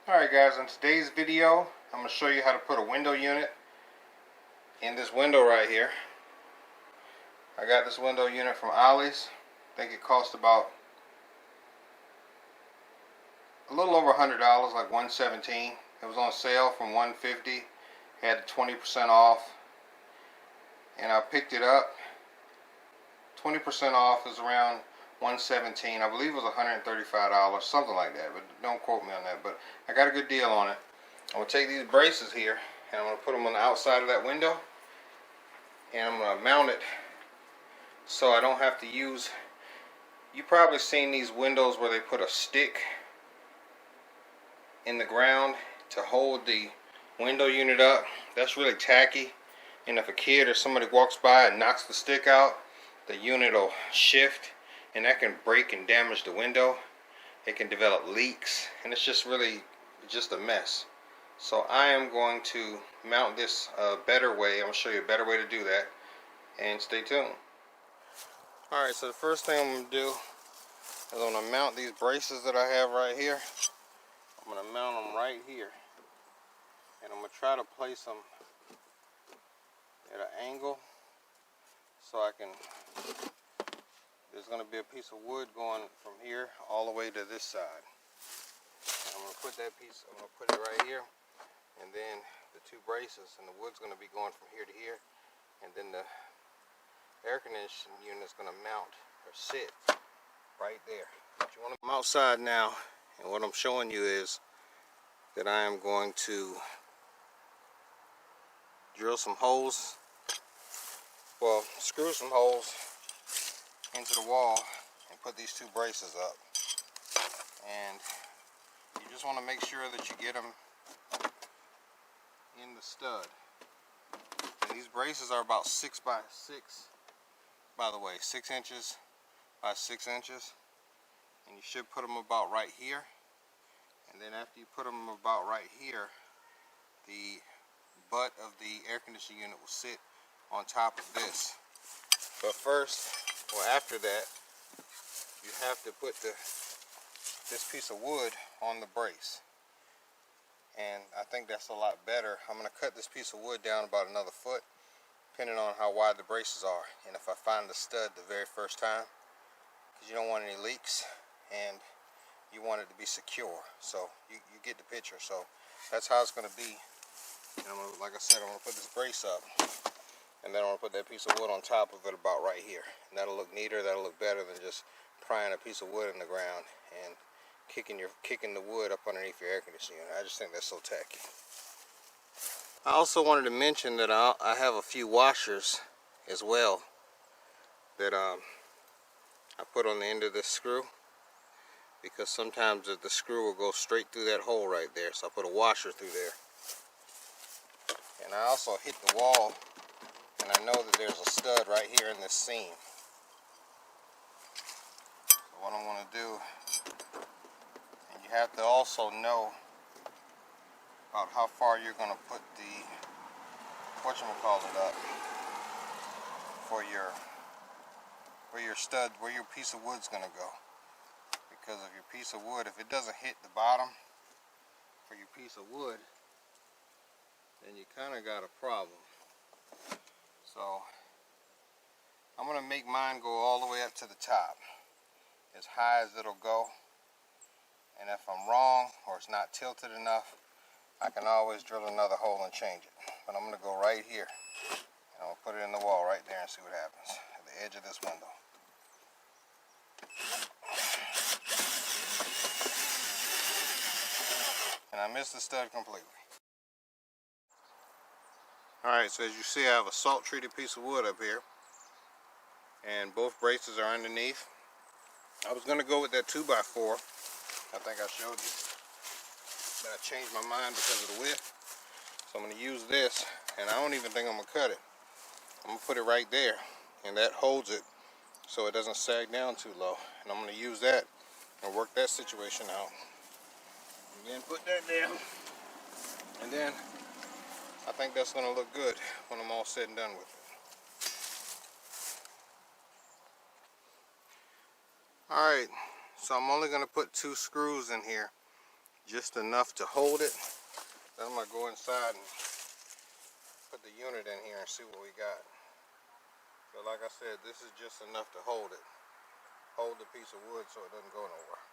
Alright guys, in today's video I'm going to show you how to put a window unit in this window right here. I got this window unit from Ollie's. I think it cost about a little over $100, like $117. It was on sale from $150. Had 20% off, and I picked it up. 20% off is around $117. I believe it was $135, something like that, but don't quote me on that. But I got a good deal on it. I'm going to take these braces here and I'm going to put them on the outside of that window, and I'm going to mount it so I don't have to use, you probably seen these windows where they put a stick in the ground to hold the window unit up. That's really tacky, and if a kid or somebody walks by and knocks the stick out, the unit will shift, and that can break and damage the window. It can develop leaks, and it's just really just a mess. So I am going to mount this a better way. I'm going to show you a better way to do that, and stay tuned. Alright, so the first thing I'm going to do is I'm going to mount these braces that I have right here. I'm going to mount them right here, and I'm going to try to place them at an angle so I can, there's going to be a piece of wood going from here all the way to this side. And I'm going to put that piece, I'm going to put it right here, and then the two braces, and the wood's going to be going from here to here, and then the air conditioning unit is going to mount or sit right there. But you want to, I'm outside now, and what I'm showing you is that I am going to drill some holes, well, screw some holes into the wall and put these two braces up. And you just want to make sure that you get them in the stud. And these braces are about 6 by 6, by the way, 6 inches by 6 inches, and you should put them about right here. And then after you put them about right here, the butt of the air conditioning unit will sit on top of this. But first, or after that, you have to put this piece of wood on the brace. And I think that's a lot better. I'm going to cut this piece of wood down about another foot, depending on how wide the braces are. And if I find the stud the very first time, because you don't want any leaks, and you want it to be secure. So you get the picture. So that's how it's going to be. And I'm gonna, like I said, I'm going to put this brace up, and then I'm going to put that piece of wood on top of it about right here. And that'll look neater, that'll look better than just prying a piece of wood in the ground and kicking the wood up underneath your air conditioning unit. I just think that's so tacky. I also wanted to mention that I have a few washers as well that I put on the end of this screw, because sometimes the screw will go straight through that hole right there. So I put a washer through there. And I also hit the wall, and I know that there's a stud right here in this seam. So what I'm going to do, and you have to also know about how far you're going to put the, whatchamacallit up for your stud, where your piece of wood's going to go. Because of your piece of wood, if it doesn't hit the bottom for your piece of wood, then you kind of got a problem. So I'm going to make mine go all the way up to the top, as high as it'll go. And if I'm wrong or it's not tilted enough, I can always drill another hole and change it. But I'm going to go right here, and I'll put it in the wall right there and see what happens at the edge of this window. And I missed the stud completely. Alright, so as you see, I have a salt treated piece of wood up here, and both braces are underneath. I was going to go with that 2x4, I think I showed you, but I changed my mind because of the width. So I'm going to use this, and I don't even think I'm going to cut it. I'm going to put it right there, and that holds it so it doesn't sag down too low. And I'm going to use that and work that situation out. And then put that down, and then I think that's going to look good when I'm all said and done with it. Alright, so I'm only going to put 2 screws in here, just enough to hold it. Then I'm gonna go inside and put the unit in here and see what we got. So like I said, this is just enough to hold it. Hold the piece of wood so it doesn't go nowhere.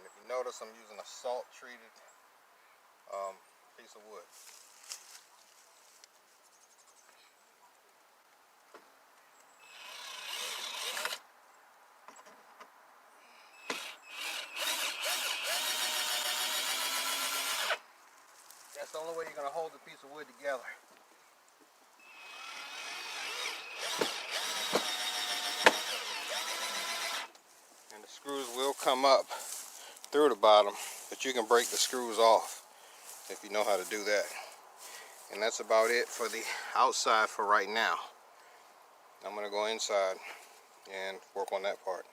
And if you notice, I'm using a salt treated piece of wood. That's the only way you're going to hold the piece of wood together. And the screws will come up through the bottom, but you can break the screws off if you know how to do that. And that's about it for the outside for right now. I'm going to go inside and work on that part.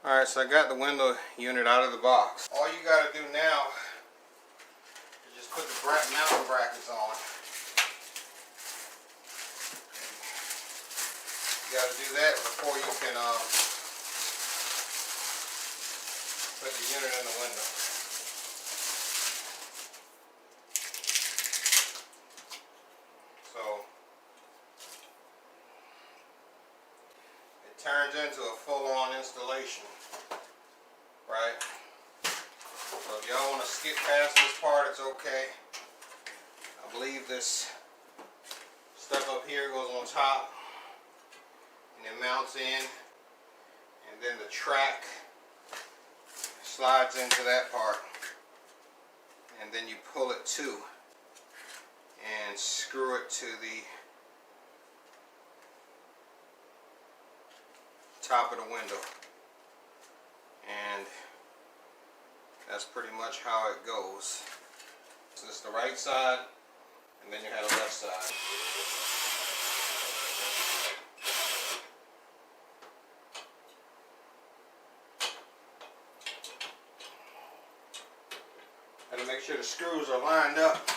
Alright, so I got the window unit out of the box. All you got to do now is just put the mounting brackets on. You got to do that before you can put the unit in the window. So it turns into a full-on installation, right? So if y'all want to skip past this part, it's okay. I believe this stuff up here goes on top and it mounts in, and then the track slides into that part, and then you pull it to and screw it to the top of the window, and that's pretty much how it goes. So it's the right side, and then you have the left side. Gotta make sure the screws are lined up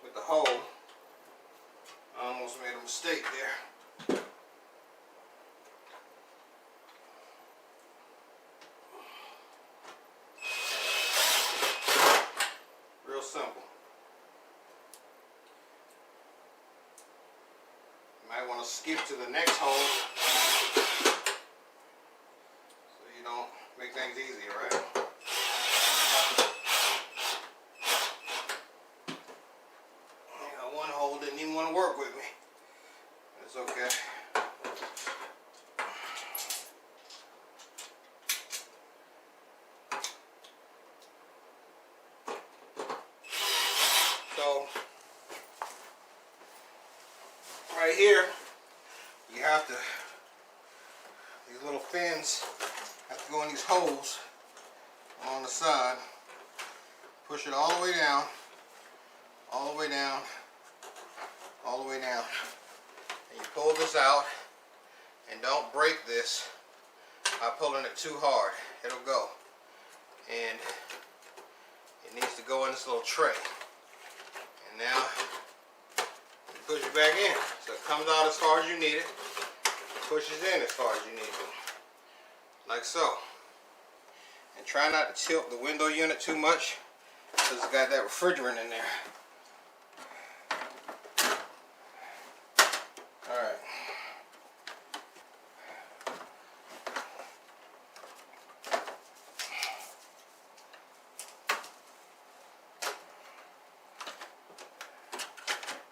with the hole. I almost made a mistake there. Real simple. You might want to skip to the next hole so you don't make things easier, right? One hole didn't even want to work with me. It's okay. So right here, you have to, these little fins have to go in these holes on the side. Push it all the way down, all the way down, all the way down. And you pull this out, and don't break this by pulling it too hard. It'll go. And it needs to go in this little tray. And now you push it back in. So it comes out as far as you need it. It pushes in as far as you need it. Like so. And try not to tilt the window unit too much, because it's got that refrigerant in there. Alright.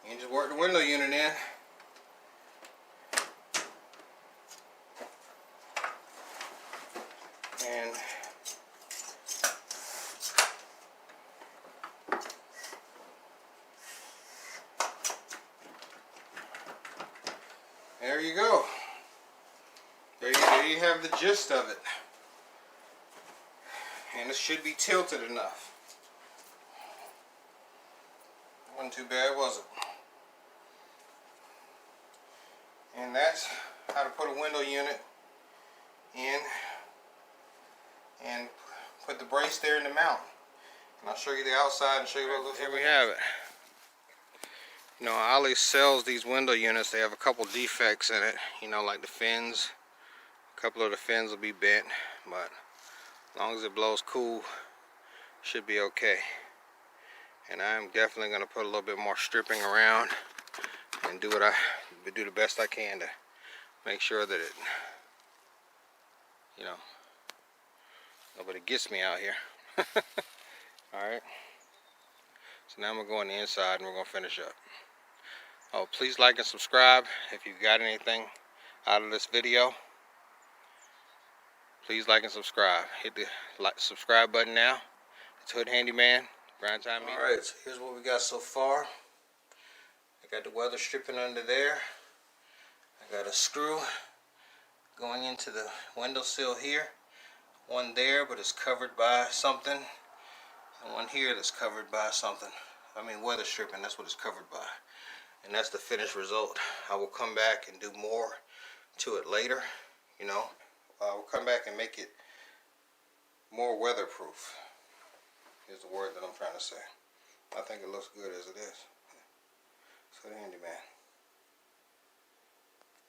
You just work the window unit in. And there you go. There you have the gist of it. And it should be tilted enough. Wasn't too bad, was it? And that's how to put a window unit in and put the brace there in the mount. And I'll show you the outside and show you what it looks like. Here we have it. You know, Ollie's sells these window units. They have a couple defects in it. You know, like the fins. A couple of the fins will be bent, but As long as it blows cool, should be okay. And I'm definitely going to put a little bit more stripping around and do the best I can to make sure that it, you know, nobody gets me out here. Alright. So now I'm going to go on the inside and we're going to finish up. Oh, please like and subscribe if you got anything out of this video. Please like and subscribe. Hit the subscribe button now. It's Hood Handyman. Grind Time Media. Alright, so here's what we got so far. I got the weather stripping under there. I got a screw going into the windowsill here. One there, but it's covered by something. And one here that's covered by something. I mean, weather stripping, that's what it's covered by. And that's the finished result. I will come back and do more to it later. You know, I will come back and make it more weatherproof. Is the word that I'm trying to say. I think it looks good as it is. So the handyman.